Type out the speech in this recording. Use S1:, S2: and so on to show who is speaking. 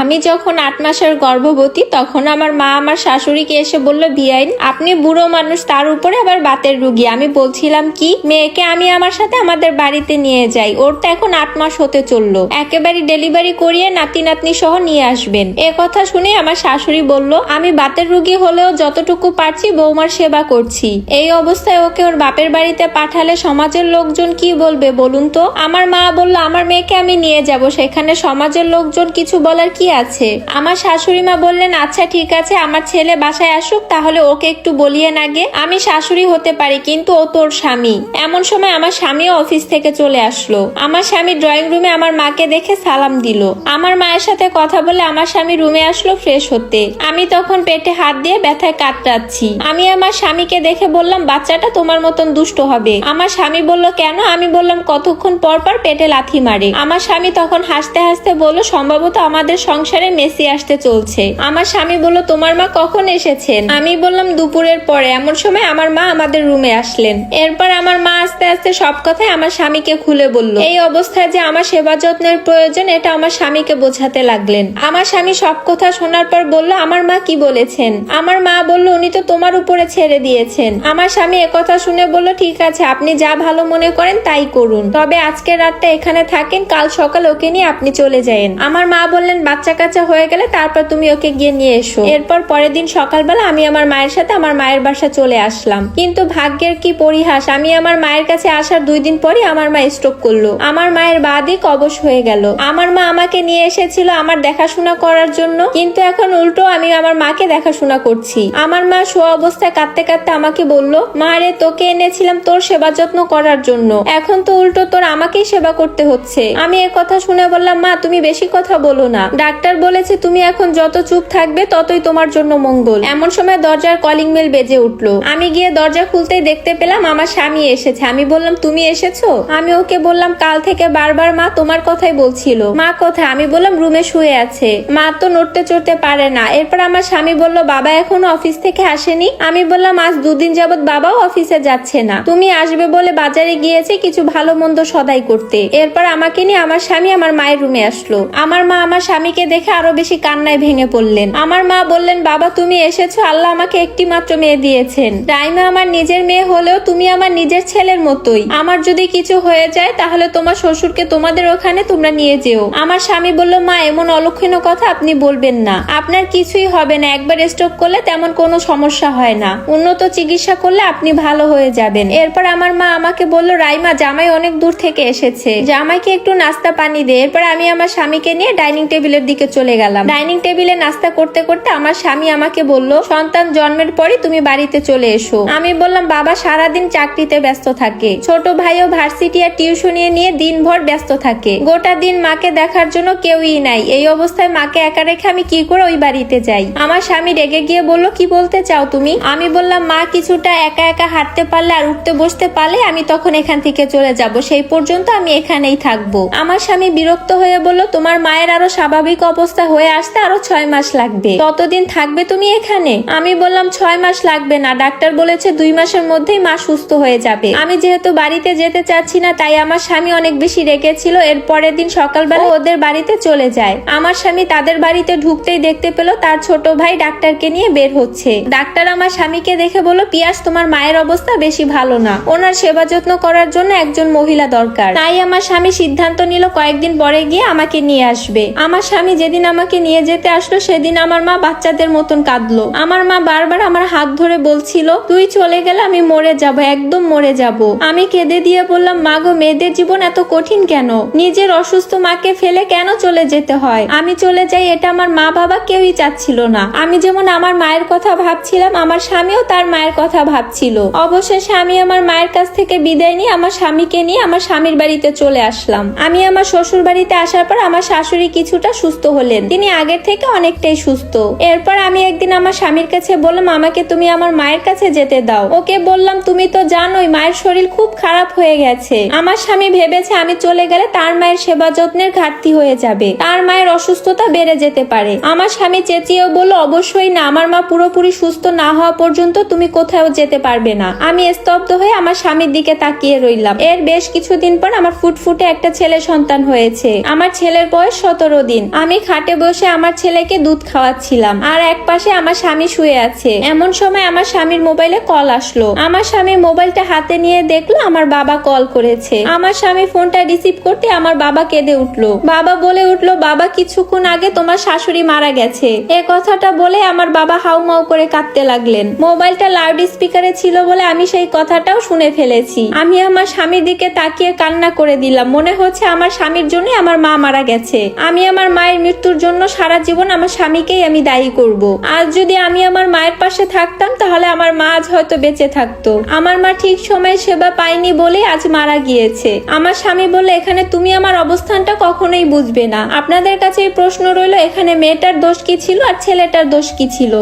S1: আমি যখন 8 মাসের গর্ভবতী তখন আমার মা আমার শাশুড়িকে এসে বলল, বিয়াইন আপনি বুড়ো মানুষ, তার উপরে আবার বাতের রোগী। আমি বলছিলাম কি, মেয়েকে আমি আমার সাথে আমাদের বাড়িতে নিয়ে যাই, ওর তো এখন 8 মাস হতে চললো, একেবারে ডেলিভারি করিয়ে নাতি নাতনি সহ নিয়ে আসবেন। এ কথা শুনে আমার শাশুড়ি বলল, আমি বাতের রোগী হলেও যতটুকু পারছি বৌমার সেবা করছি, এই অবস্থায় ওকে ওর বাপের বাড়িতে পাঠালে সমাজের লোকজন কি বলবে বলুন তো। আমার মা বলল, আমার মেয়েকে আমি নিয়ে যাব, সেখানে সমাজের লোকজন কিছু বলার কি আছে। আমার শাশুড়ি মা বললেন, আচ্ছা ঠিক আছে, আমার ছেলে বাসায় আসুক, তাহলে ওকে একটু বলিয়ে নাগে, আমি শাশুড়ি হতে পারি কিন্তু ও তোর স্বামী। এমন সময় আমার স্বামীও অফিস থেকে চলে আসলো। আমার স্বামী ড্রয়িং রুমে আমার মাকে দেখে সালাম দিল। আমার মায়ের সাথে কথা বলে আমার স্বামী রুমে আসলো ফ্রেশ হতে। আমি তখন পেটে হাত দিয়ে ব্যথায় কাতরাচ্ছি। আমি আমার স্বামীকে দেখে বললাম, বাচ্চাটা তোমার মতন দুষ্ট হবে। আমার স্বামী বলল, কেন? আমি বললাম, কতক্ষণ পর পর পেটে লাথি মারে। আমার স্বামী তখন হাসতে হাসতে বলল, সম্ভবত আমাদের সংসারে মেসি আসতে চলছে। আমার স্বামী বলল, তোমার মা কখন এসেছেন? আমি বললাম, দুপুরের পরে। এমন সময় আমার মা আমাদের রুমে আসলেন। এরপর আমার মা আস্তে আস্তে সব কথাই আমার স্বামীকে খুলে বলল। এই অবস্থায় যে আমার সেবা যত্নের প্রয়োজন এটা আমার স্বামীকে বোঝাতে লাগলেন। আমার স্বামী সব কথা শোনার পর বলল, আমার মা কি বলেছেন? আমার মা বলল, উনি তো তোমার উপরে ছেড়ে দিয়েছেন। আমার স্বামী একথা শুনে বলল, ঠিক আছে, আপনি যা ভালো মনে করেন তাই করুন, তবে আজকের রাতটা এখানে থাকেন, কাল সকাল ওকে নিয়ে আপনি চলে যায়েন। আমার মা বললেন, বাচ্চা কাচ্চা হয়ে গেলে তারপর তুমি ওকে গিয়ে নিয়ে এসো। এরপর পরের দিন সকালবেলা আমি আমার মায়ের সাথে আমার মায়ের বাসা চলে আসলাম। কিন্তু ভাগ্যের কি পরিহাস, আমি আমার মায়ের কাছে আসার 2 দিন পরই আমার মা স্ট্রোক করলো। আমার মায়ের বাঁ দিক অবশ হয়ে গেল। আমার মা আমাকে নিয়ে এসেছিল আমার দেখাশোনা করার জন্য, কিন্তু এখন উল্টো আমি আমার মাকে দেখাশোনা করছি। আমার মা শোয়া অবস্থায় কাঁদতে কাঁদতে আমাকে বলল, মা রে, তোকে এনেছিলাম তোর সেবা যত্ন করার জন্য, এখন তো উল্টো তোর আমাকেই সেবা করতে হচ্ছে। আমি এ কথা শুনে বললাম, মা তুমি বেশি কথা বলো না, ডাক্তার বলেছে তুমি এখন যত চুপ থাকবে ততই তোমার জন্য মঙ্গল। এমন সময় দরজার কলিং বেল বেজে উঠলো। আমি গিয়ে দরজা খুলতেই দেখতে পেলাম আমার স্বামী এসেছে। আমি বললাম, তুমি এসেছো? আমি ওকে বললাম, কাল থেকে বারবার মা তোমার কথাই বলছিল। মা কোথায়? আমি বললাম, রুমে শুয়ে আছে। মা তো নড়তে চড়তে পারে না। এরপর আমার স্বামী বলল, বাবা এখনো অফিস থেকে আসেনি? আমি বললাম, আজ 2 দিন যাবত বাবাও অফিসে যাচ্ছে না, তুমি আসবে বলে বাজারে গিয়েছে কিছু ভালো মন্দ সদাই করতে। এরপর আমাকে নিয়ে আমার স্বামী আমার মায়ের রুমে আসলো। আমার মা আমার স্বামীকে দেখে আরো বেশি কান্নায় ভেঙে পড়লেন। আমার মা বললেন, বাবা তুমি এসেছো, আল্লাহ আমাকে একটি মাত্র মেয়ে দিয়েছেন। রাইমা আমার নিজের মেয়ে হলেও তুমি আমার নিজের ছেলের মতোই। আমার যদি কিছু হয়ে যায় তাহলে তোমার শ্বশুরকে তোমাদের ওখানে তোমরা নিয়ে যেও। আমার স্বামী বলল, মা এমন অলক্ষণীয় কথা আপনি বলবেন না, আপনার কিছুই হবে না, একবার স্ট্রোক করলে তেমন কোনো সমস্যা হয় না, উন্নত চিকিৎসা করলে আপনি ভালো হয়ে যাবেন। এরপর আমার মা আমাকে বলল, রাইমা জামাই অনেক দূর থেকে এসেছে, জামাইকে একটু নাস্তা পানি দে। এরপর আমি আমার স্বামীকে নিয়ে ডাইনিং টেবিলের দিকে চলে গেলাম। ডাইনিং টেবিলে নাস্তা করতে করতে আমার স্বামী আমাকে বলল, সন্তান জন্মের পরই তুমি বাড়িতে চলে এসো। আমি বললাম, বাবা সারাদিন চাকরিতে ব্যস্ত থাকে, ছোট ভাইও ভার্সিটি আর টিউশনি নিয়ে দিনভর ব্যস্ত থাকে, গোটা দিন মাকে দেখার জন্য কেউই নাই। এই অবস্থায় মাকে একা রেখে আমি কি করে ওই বাড়িতে যাই? আমার স্বামী রেগে গিয়ে বলল, কি বলতে চাও তুমি? আমি বললাম, মা কিছুটা একা একা হাঁটতে পারলে আর উঠতে বসতে পারলে আমি তখন এখান থেকে চলে যাব, সেই পর্যন্ত আমি এখানেই থাকবো। আমার স্বামী বিরক্ত হয়ে বলল, তোমার মায়ের আরো স্বাভাবিক অবস্থা হয়ে আসতে আরো 6 মাস লাগবে, ততদিন থাকবে তুমি এখানে? আমি বললাম, 6 মাস লাগবে না, ডাক্তার বলেছে 2 মাসের মধ্যেই মা সুস্থ হয়ে যাবে। আমি যেহেতু বাড়িতে যেতে চাচ্ছি না তাই আমার স্বামী অনেক বেশি রেগেছিল। এর পরের দিন সকালবেলা ওদের বাড়িতে চলে যায়। আমার স্বামী তাদের বাড়িতে ঢুকতেই দেখতে পেল তার ছোট ভাই ডাক্তারকে নিয়ে বের হচ্ছে। ডাক্তার আমার স্বামীকে দেখে বলল, পিয়াস তোমার মায়ের অবস্থা বেশি ভালো না, ওনার সেবা যত্ন করার জন্য একজন মহিলা দরকার। তাই আমার স্বামী সিদ্ধান্ত নিল কয়েকদিন পরে গিয়ে আমাকে নিয়ে আসবে। আমার স্বামী যেদিন আমাকে নিয়ে যেতে আসলো সেদিন আমার মা বাচ্চাদের মতন কাঁদলো। আমার মা বারবার আমার হাত ধরে বলছিল, তুই চলে গেলে আমি মরে যাব, একদম মরে যাব। আমি কেঁদে দিয়ে বললাম, মা গো, মেয়েদের জীবন এত কঠিন কেন? নিজের অসুস্থ মাকে ফেলে কেন চলে যেতে হয়? আমি চলে যাই এটা আমার মা বাবা কেউই চাচ্ছিল না। আমি যেমন আমার মায়ের কথা ভাবছিলাম আমার স্বামীও তার মায়ের কথা ভাবছিল। অবশেষে আমি আমার মায়ের কাছ থেকে বিদায় নিয়ে আমার স্বামীকে নিয়ে আমার স্বামীর বাড়িতে চলে আসলাম। আমি আমার শ্বশুর বাড়িতে আসার পর আমার শাশুড়ি কিছুটা সুস্থ হলেন, তিনি আগের থেকে অনেকটাই সুস্থ। এরপর আমি একদিন আমার স্বামীর কাছে বললাম, আমাকে তুমি আমার মায়ের কাছে যেতে দাও। ওকে বললাম, তুমি তো জানোই মায়ের শরীর খুব খারাপ হয়ে গেছে। আমার স্বামী ভেবেছে আমি চলে গেলে তার মায়ের সেবা যত্নের ঘাটতি হয়ে যাবে, তার মায়ের অসুস্থতা বেড়ে যেতে পারে। আমার স্বামী চেঁচিয়েও বলল, অবশ্যই না, আমার মা পুরোপুরি সুস্থ না হওয়া পর্যন্ত তুমি কোথাও যেতে পারবে না। আমি স্তব্ধ হয়ে আমার স্বামীর দিকে তাকিয়ে রইলাম। এর বেশ কিছুদিন পর আমার ফুটফুটে একটা ছেলে সন্তান হয়েছে। আমার ছেলের বয়স 17 দিন। আমি খাটে বসে আমার ছেলেকে দুধ খাওয়াচ্ছিলাম, আর এক পাশে আমার স্বামী শুয়ে আছে। এমন সময় আমার স্বামীর মোবাইলে কল আসলো। আমার স্বামী মোবাইলটা হাতে নিয়ে দেখলো আমার বাবা কল করেছে। আমার স্বামী ফোনটা রিসিভ করতে আমার বাবা কেঁদে উঠলো। বাবা বলে উঠলো, বাবা কিছুক্ষণ আগে তোমার শাশুড়ি মারা গেছে। এ কথাটা বলে আমার বাবা হাউমাউ করে কাঁদতে লাগলেন। মোবাইলটা লাউড স্পিকারে ছিল বলে আমি সেই কথাটাও শুনে ফেলেছি। আমি আমার স্বামীর দিকে তাকিয়ে কান্না করে দিলাম। মনে হচ্ছে আমার স্বামীর জন্য আমার মা মারা গেছে। আমি আমার মায়ের মৃত্যুর জন্য সারা জীবন আমার স্বামীকেই আমি দায়ী করব। আজ যদি আমি আমার মায়ের পাশে থাকতাম তাহলে আমার মা আজ হয়তো বেঁচে থাকতো। আমার মা ঠিক সময়ে সেবা পায়নি বলে আজ মারা গিয়েছে। আমার স্বামী বলে, এখানে তুমি আমার অবস্থানটা কখনোই বুঝবে না। আপনাদের কাছে এই প্রশ্ন রইল, এখানে মেয়েটার দোষ কি ছিল আর ছেলেটার দোষ কি ছিল?